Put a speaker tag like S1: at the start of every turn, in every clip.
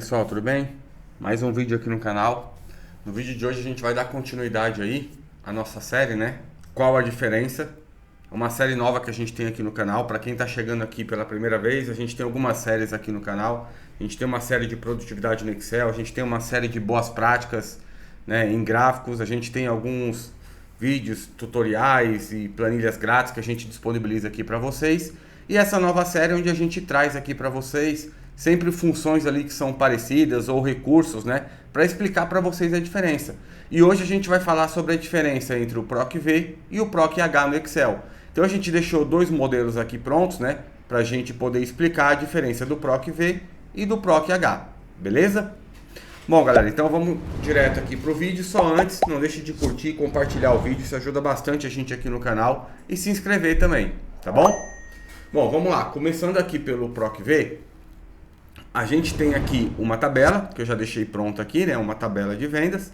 S1: pessoal, tudo bem? Mais um vídeo aqui no canal. No vídeo de hoje a gente vai dar continuidade aí à nossa série, né? Qual a diferença? Uma série nova que a gente tem aqui no canal. Para quem está chegando aqui pela primeira vez, a gente tem algumas séries aqui no canal. A gente tem uma série de produtividade no Excel, a gente tem uma série de boas práticas, né, em gráficos, a gente tem alguns vídeos, tutoriais e planilhas grátis que a gente disponibiliza aqui para vocês. E essa nova série onde a gente traz aqui para vocês sempre funções ali que são parecidas ou recursos, né, para explicar para vocês a diferença. E hoje a gente vai falar sobre a diferença entre o PROC-V e o PROC-H no Excel. Então a gente deixou dois modelos aqui prontos, né, para a gente poder explicar a diferença do PROC-V e do PROC-H, beleza? Bom, galera, então vamos direto aqui pro vídeo. Só antes, não deixe de curtir e compartilhar o vídeo, isso ajuda bastante a gente aqui no canal, e se inscrever também, tá bom? Bom, vamos lá, começando aqui pelo PROC-V, a gente tem aqui uma tabela, que eu já deixei pronta aqui, né, uma tabela de vendas,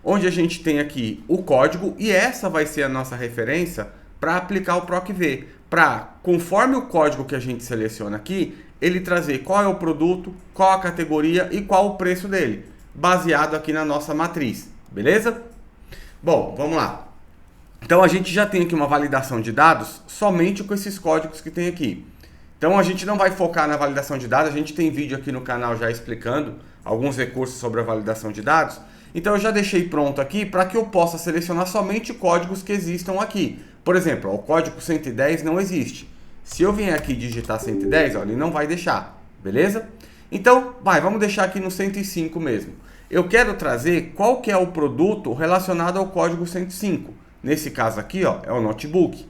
S1: onde a gente tem aqui o código, e essa vai ser a nossa referência para aplicar o PROC-V, para, conforme o código que a gente seleciona aqui, ele trazer qual é o produto, qual a categoria e qual o preço dele, baseado aqui na nossa matriz, beleza? Bom, vamos lá. Então a gente já tem aqui uma validação de dados somente com esses códigos que tem aqui. Então a gente não vai focar na validação de dados, a gente tem vídeo aqui no canal já explicando alguns recursos sobre a validação de dados. Então eu já deixei pronto aqui para que eu possa selecionar somente códigos que existam aqui. Por exemplo, o código 110 não existe. Se eu vier aqui digitar 110, ó, ele não vai deixar, beleza? Então, vamos deixar aqui no 105 mesmo. Eu quero trazer qual que é o produto relacionado ao código 105. Nesse caso aqui, ó, é o notebook.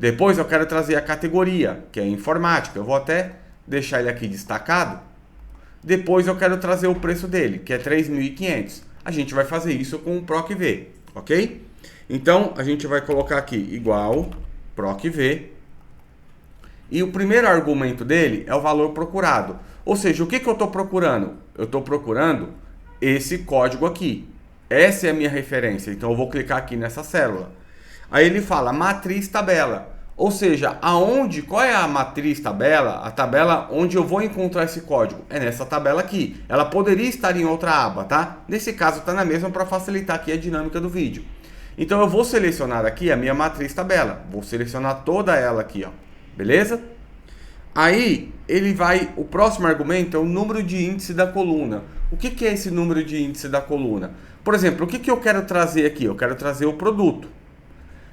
S1: Depois eu quero trazer a categoria, que é informática. Eu vou até deixar ele aqui destacado. Depois eu quero trazer o preço dele, que é 3.500. A gente vai fazer isso com o PROC-V, ok? Então, a gente vai colocar aqui igual PROC-V. E o primeiro argumento dele é o valor procurado. Ou seja, o que eu estou procurando? Eu estou procurando esse código aqui. Essa é a minha referência. Então eu vou clicar aqui nessa célula. Aí ele fala matriz tabela. Ou seja, qual é a matriz tabela? A tabela onde eu vou encontrar esse código. É nessa tabela aqui. Ela poderia estar em outra aba, tá? Nesse caso está na mesma para facilitar aqui a dinâmica do vídeo. Então eu vou selecionar aqui a minha matriz tabela. Vou selecionar toda ela aqui, ó. Beleza? Aí, o próximo argumento é o número de índice da coluna. O que é esse número de índice da coluna? Por exemplo, o que eu quero trazer aqui? Eu quero trazer o produto.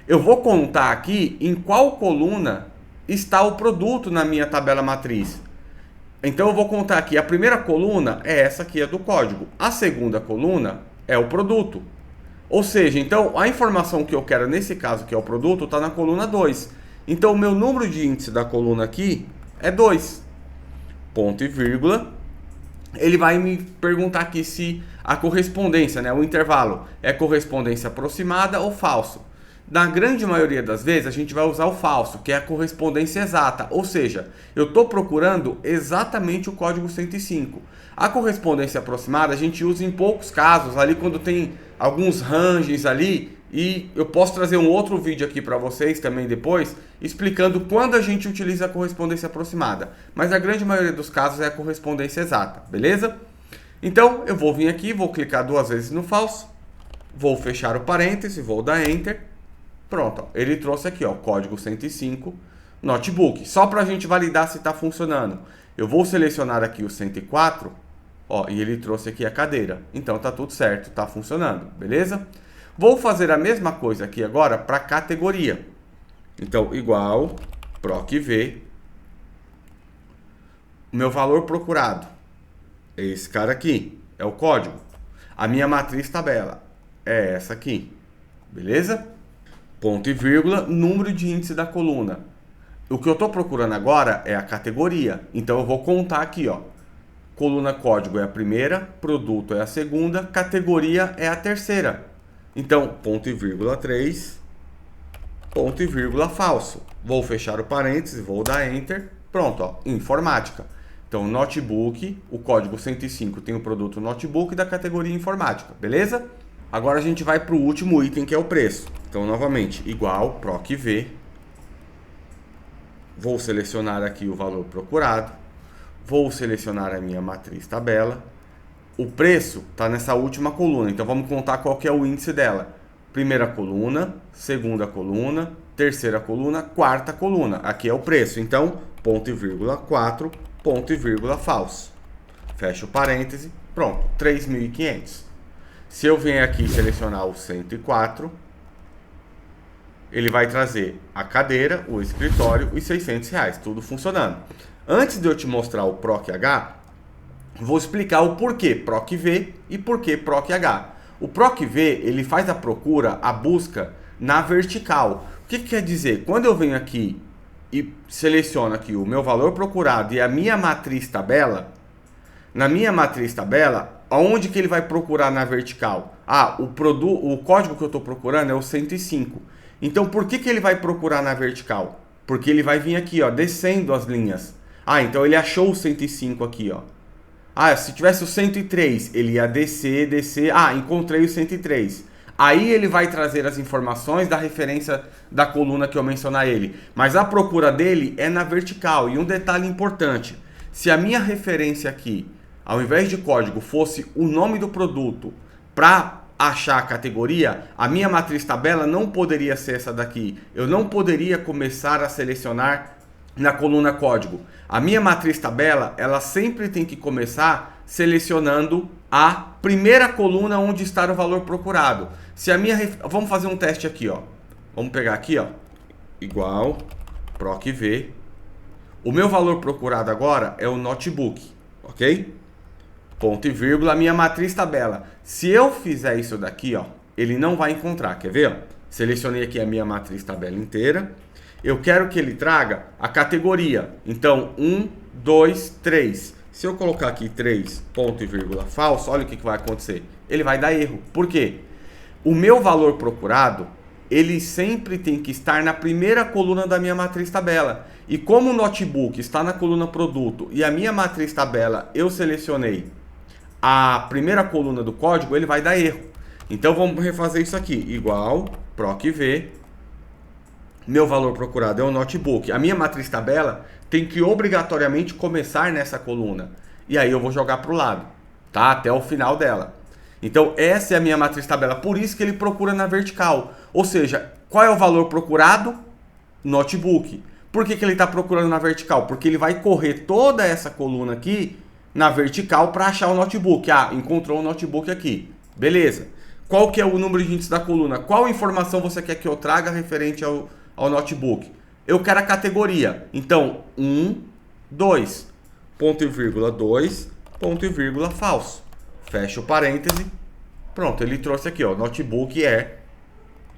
S1: Eu vou contar aqui em qual coluna está o produto na minha tabela matriz. Então eu vou contar aqui, a primeira coluna é essa aqui, é do código. A segunda coluna é o produto. Ou seja, então a informação que eu quero nesse caso, que é o produto, está na coluna 2. Então, o meu número de índice da coluna aqui é 2. Ponto e vírgula. Ele vai me perguntar aqui se a correspondência, né, o intervalo, é correspondência aproximada ou falso. Na grande maioria das vezes, a gente vai usar o falso, que é a correspondência exata. Ou seja, eu estou procurando exatamente o código 105. A correspondência aproximada a gente usa em poucos casos, ali quando tem alguns ranges ali. E eu posso trazer um outro vídeo aqui para vocês também depois, explicando quando a gente utiliza a correspondência aproximada. Mas a grande maioria dos casos é a correspondência exata, beleza? Então, eu vou vir aqui, vou clicar duas vezes no falso, vou fechar o parêntese, vou dar Enter. Pronto, ó, ele trouxe aqui, ó, código 105, notebook. Só para a gente validar se está funcionando. Eu vou selecionar aqui o 104, ó, e ele trouxe aqui a cadeira. Então, tá tudo certo, tá funcionando, beleza? Vou fazer a mesma coisa aqui agora para categoria. Então, igual PROC-V, meu valor procurado é esse cara aqui, é o código. A minha matriz tabela é essa aqui, beleza? Ponto e vírgula, número de índice da coluna. O que eu estou procurando agora é a categoria. Então, eu vou contar aqui, ó. Coluna código é a primeira, produto é a segunda, categoria é a terceira. Então, ponto e vírgula 3, ponto e vírgula falso. Vou fechar o parênteses, vou dar Enter. Pronto, ó, informática. Então, notebook, o código 105 tem o produto notebook da categoria informática, beleza? Agora a gente vai para o último item, que é o preço. Então, novamente, igual PROC-V. Vou selecionar aqui o valor procurado. Vou selecionar a minha matriz tabela. o preço está nessa última coluna, então vamos contar qual que é o índice dela. Primeira coluna, segunda coluna, terceira coluna, quarta coluna. Aqui é o preço, então ponto e vírgula 4, ponto e vírgula falso. Fecha o parêntese, pronto, 3.500. Se eu venho aqui selecionar o 104, ele vai trazer a cadeira, o escritório e R$600, tudo funcionando. Antes de eu te mostrar o PROC-H, vou explicar o porquê PROC-V e porquê PROC-H. O PROC-V, ele faz a procura, a busca na vertical. O que quer dizer? Quando eu venho aqui e seleciono aqui o meu valor procurado e a minha matriz tabela, na minha matriz tabela, aonde que ele vai procurar na vertical? Ah, o código que eu estou procurando é o 105. Então, por que ele vai procurar na vertical? Porque ele vai vir aqui, ó, descendo as linhas. Ah, então ele achou o 105 aqui, ó. Ah, se tivesse o 103, ele ia descer, descer. Ah, encontrei o 103. Aí ele vai trazer as informações da referência da coluna que eu mencionar ele. Mas a procura dele é na vertical. E um detalhe importante, se a minha referência aqui, ao invés de código, fosse o nome do produto para achar a categoria, a minha matriz tabela não poderia ser essa daqui. Eu não poderia começar a selecionar na coluna código. A minha matriz tabela, ela sempre tem que começar selecionando a primeira coluna onde está o valor procurado. Se a minha vamos fazer um teste aqui, ó. Vamos pegar aqui, ó. Igual PROC-V. O meu valor procurado agora é o notebook, ok? Ponto e vírgula, a minha matriz tabela. Se eu fizer isso daqui, ó, ele não vai encontrar. Quer ver? Ó? Selecionei aqui a minha matriz tabela inteira. Eu quero que ele traga a categoria. Então, 1, 2, 3. Se eu colocar aqui 3, ponto e vírgula falso, olha o que vai acontecer. Ele vai dar erro. Por quê? O meu valor procurado, ele sempre tem que estar na primeira coluna da minha matriz tabela. E como o notebook está na coluna produto e a minha matriz tabela eu selecionei a primeira coluna do código, ele vai dar erro. Então, vamos refazer isso aqui. Igual PROC-V. Meu valor procurado é o notebook. A minha matriz tabela tem que obrigatoriamente começar nessa coluna. E aí eu vou jogar para o lado, tá? Até o final dela. Então essa é a minha matriz tabela. Por isso que ele procura na vertical. Ou seja, qual é o valor procurado? Notebook. Por que ele está procurando na vertical? Porque ele vai correr toda essa coluna aqui na vertical para achar o notebook. Ah, encontrou o notebook aqui. Beleza. Qual que é o número de índice da coluna? Qual informação você quer que eu traga referente ao notebook? Eu quero a categoria. Então, 1, 2, ponto e vírgula 2, ponto e vírgula falso. Fecha o parêntese. Pronto, ele trouxe aqui, ó, notebook é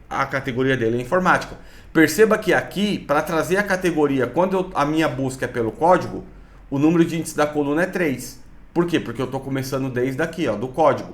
S1: a categoria dele é informática. Perceba que aqui, para trazer a categoria, quando a minha busca é pelo código, o número de índice da coluna é 3. Por quê? Porque eu estou começando desde aqui, ó, do código.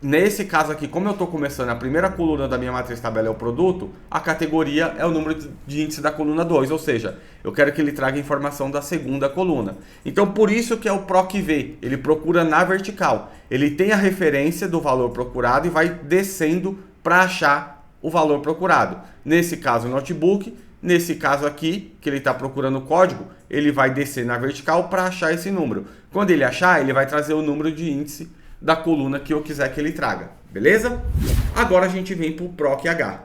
S1: Nesse caso aqui, como eu estou começando, a primeira coluna da minha matriz tabela é o produto, a categoria é o número de índice da coluna 2, ou seja, eu quero que ele traga informação da segunda coluna. Então, por isso que é o PROC-V, ele procura na vertical. Ele tem a referência do valor procurado e vai descendo para achar o valor procurado. Nesse caso, o notebook. Nesse caso aqui, que ele está procurando o código, ele vai descer na vertical para achar esse número. Quando ele achar, ele vai trazer o número de índice da coluna que eu quiser que ele traga, beleza? Agora a gente vem para o PROC-H.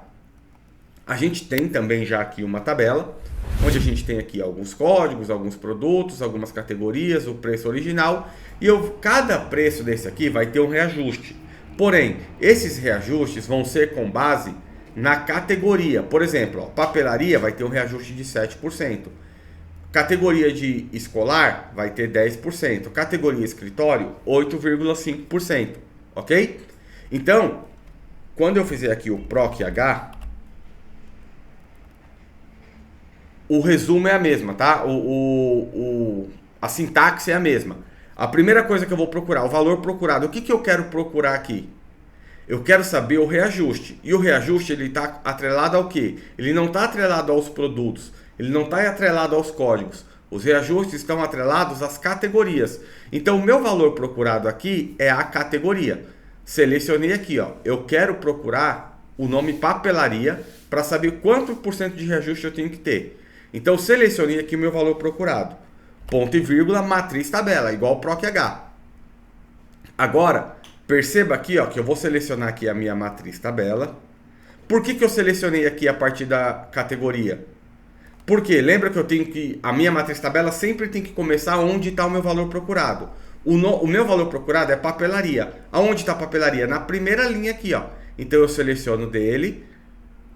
S1: A gente tem também já aqui uma tabela, onde a gente tem aqui alguns códigos, alguns produtos, algumas categorias, o preço original, e cada preço desse aqui vai ter um reajuste. Porém, esses reajustes vão ser com base na categoria. Por exemplo, ó, papelaria vai ter um reajuste de 7%. Categoria de escolar vai ter 10%. Categoria escritório, 8,5%. Ok? Então, quando eu fizer aqui o PROC-H, o resumo é a mesma, tá? A sintaxe é a mesma. A primeira coisa que eu vou procurar, o valor procurado. O que eu quero procurar aqui? Eu quero saber o reajuste. E o reajuste, ele está atrelado ao quê? Ele não está atrelado aos produtos. Ele não está atrelado aos códigos. Os reajustes estão atrelados às categorias. Então, o meu valor procurado aqui é a categoria. Selecionei aqui, ó. Eu quero procurar o nome papelaria para saber quanto por cento de reajuste eu tenho que ter. Então, selecionei aqui o meu valor procurado. Ponto e vírgula, matriz tabela, igual PROC-H. Agora, perceba aqui, ó, que eu vou selecionar aqui a minha matriz tabela. Por que eu selecionei aqui a partir da categoria? Porque lembra que eu tenho que... A minha matriz tabela sempre tem que começar onde está o meu valor procurado. O meu valor procurado é papelaria. Aonde está a papelaria? Na primeira linha aqui, ó. Então eu seleciono dele.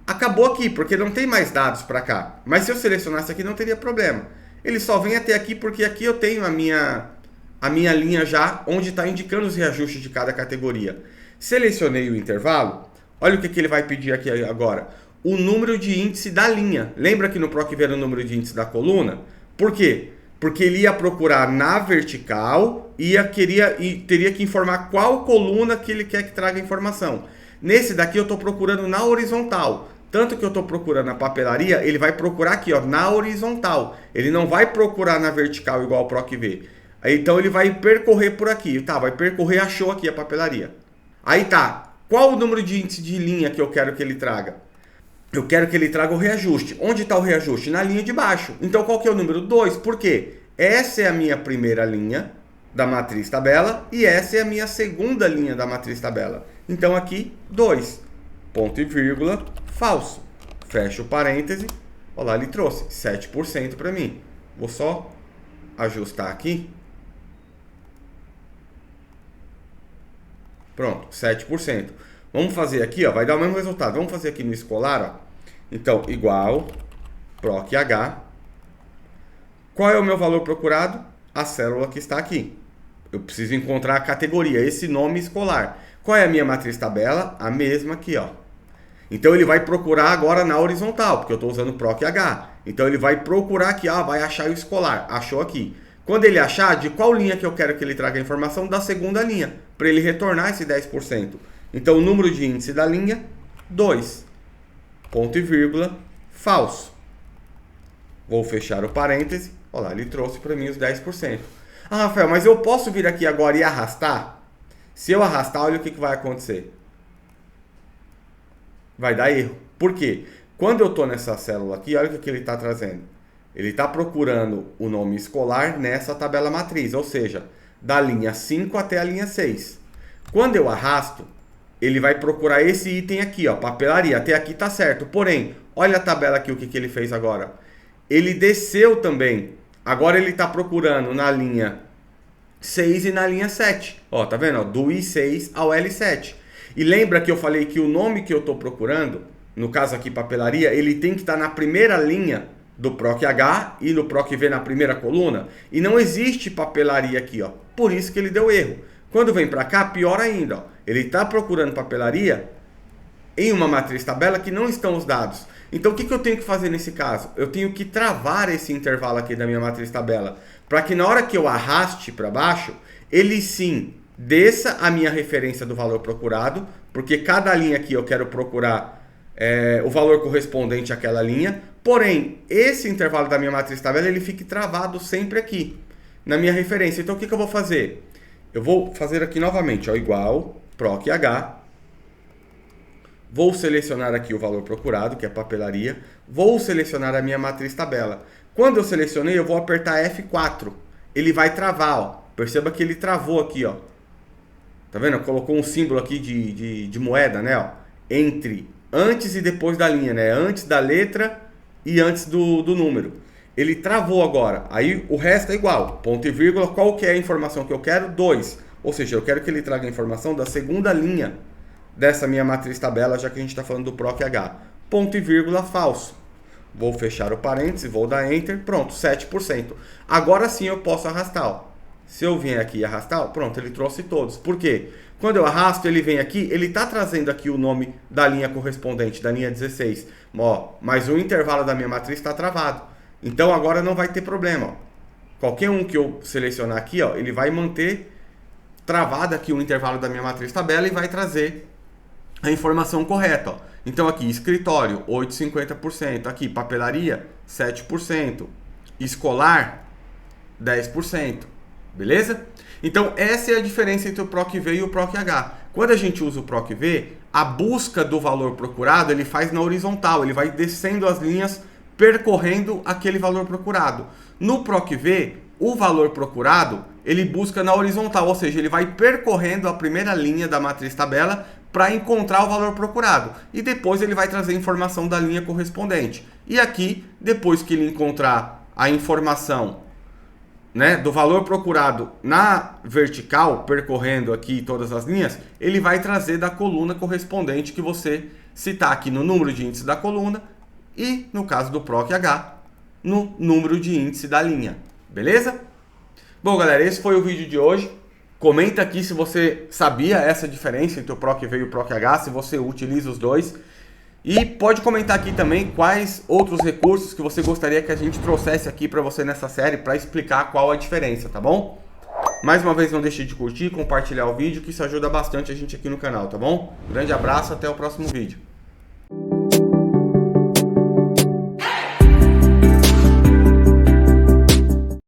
S1: Acabou aqui, porque não tem mais dados para cá. Mas se eu selecionasse aqui, não teria problema. Ele só vem até aqui porque aqui eu tenho a minha linha já, onde está indicando os reajustes de cada categoria. Selecionei o intervalo. Olha o que ele vai pedir aqui agora. O número de índice da linha. Lembra que no PROC era o número de índice da coluna? Por quê? Porque ele ia procurar na vertical e teria que informar qual coluna que ele quer que traga informação. Nesse daqui eu estou procurando na horizontal. Tanto que eu estou procurando a papelaria, ele vai procurar aqui, ó, na horizontal. Ele não vai procurar na vertical igual o PROC-V. Então ele vai percorrer por aqui. Tá, vai percorrer, achou aqui a papelaria. Aí tá. Qual o número de índice de linha que eu quero que ele traga? Eu quero que ele traga o reajuste. Onde está o reajuste? Na linha de baixo. Então qual que é o número? 2. Por quê? Essa é a minha primeira linha da matriz tabela e essa é a minha segunda linha da matriz tabela. Então aqui, 2. Ponto e vírgula, falso. Fecha o parêntese. Olha lá, ele trouxe 7% para mim. Vou só ajustar aqui. Pronto, 7%. Vamos fazer aqui, ó, vai dar o mesmo resultado. Vamos fazer aqui no escolar, ó. Então, igual PROC-H. Qual é o meu valor procurado? A célula que está aqui. Eu preciso encontrar a categoria, esse nome escolar. Qual é a minha matriz tabela? A mesma aqui, ó. Então, ele vai procurar agora na horizontal, porque eu estou usando PROC-H. Então, ele vai procurar aqui, ó, vai achar o escolar. Achou aqui. Quando ele achar, de qual linha que eu quero que ele traga a informação? Da segunda linha, para ele retornar esse 10%. Então, o número de índice da linha, 2. Ponto e vírgula, falso. Vou fechar o parêntese. Olha lá, ele trouxe para mim os 10%. Ah, Rafael, mas eu posso vir aqui agora e arrastar? Se eu arrastar, olha o que vai acontecer. Vai dar erro. Por quê? Quando eu estou nessa célula aqui, olha o que ele está trazendo. Ele está procurando o nome escolar nessa tabela matriz, ou seja, da linha 5 até a linha 6. Quando eu arrasto, ele vai procurar esse item aqui, ó, papelaria. Até aqui tá certo. Porém, olha a tabela aqui, o que ele fez agora. Ele desceu também. Agora ele está procurando na linha 6 e na linha 7. Ó, tá vendo? Ó, do I6 ao L7. E lembra que eu falei que o nome que eu estou procurando, no caso aqui papelaria, ele tem que estar na primeira linha do PROC-H e no PROC-V na primeira coluna. E não existe papelaria aqui, ó. Por isso que ele deu erro. Quando vem para cá, pior ainda, ó. Ele está procurando papelaria em uma matriz tabela que não estão os dados. Então, o que eu tenho que fazer nesse caso? Eu tenho que travar esse intervalo aqui da minha matriz tabela, para que na hora que eu arraste para baixo, ele sim desça a minha referência do valor procurado, porque cada linha aqui eu quero procurar o valor correspondente àquela linha. Porém, esse intervalo da minha matriz tabela, ele fique travado sempre aqui, na minha referência. Então, o que eu vou fazer? Eu vou fazer aqui novamente, ó, igual PROC-H. Vou selecionar aqui o valor procurado, que é papelaria. Vou selecionar a minha matriz tabela. Quando eu selecionei, eu vou apertar F4. Ele vai travar, ó. Perceba que ele travou aqui, ó. Tá vendo? Colocou um símbolo aqui de moeda, né, ó. Entre antes e depois da linha, né? Antes da letra e antes do número. Ele travou agora. Aí o resto é igual. Ponto e vírgula. Qual que é a informação que eu quero? 2. Ou seja, eu quero que ele traga a informação da segunda linha dessa minha matriz tabela, já que a gente está falando do PROC-H. Ponto e vírgula, falso. Vou fechar o parêntese, vou dar Enter. Pronto, 7%. Agora sim eu posso arrastar, ó. Se eu vier aqui e arrastar, ó, pronto, ele trouxe todos. Por quê? Quando eu arrasto, ele vem aqui, ele está trazendo aqui o nome da linha correspondente, da linha 16. Ó, mas o intervalo da minha matriz está travado. Então agora não vai ter problema, ó. Qualquer um que eu selecionar aqui, ó, ele vai manter travado aqui o intervalo da minha matriz tabela e vai trazer a informação correta, ó. Então aqui, escritório, 8,50%. Aqui, papelaria, 7%. Escolar, 10%. Beleza? Então, essa é a diferença entre o PROC-V e o PROC-H. Quando a gente usa o PROC-V, a busca do valor procurado, ele faz na horizontal. Ele vai descendo as linhas percorrendo aquele valor procurado. No PROC-V, o valor procurado, ele busca na horizontal, ou seja, ele vai percorrendo a primeira linha da matriz tabela para encontrar o valor procurado. E depois ele vai trazer informação da linha correspondente. E aqui, depois que ele encontrar a informação, né, do valor procurado na vertical, percorrendo aqui todas as linhas, ele vai trazer da coluna correspondente que você citar aqui no número de índice da coluna e, no caso do PROC-H, no número de índice da linha. Beleza? Bom, galera, esse foi o vídeo de hoje. Comenta aqui se você sabia essa diferença entre o PROC-V e o PROC-H, se você utiliza os dois. E pode comentar aqui também quais outros recursos que você gostaria que a gente trouxesse aqui para você nessa série para explicar qual a diferença, tá bom? Mais uma vez, não deixe de curtir, compartilhar o vídeo, que isso ajuda bastante a gente aqui no canal, tá bom? Grande abraço, até o próximo vídeo.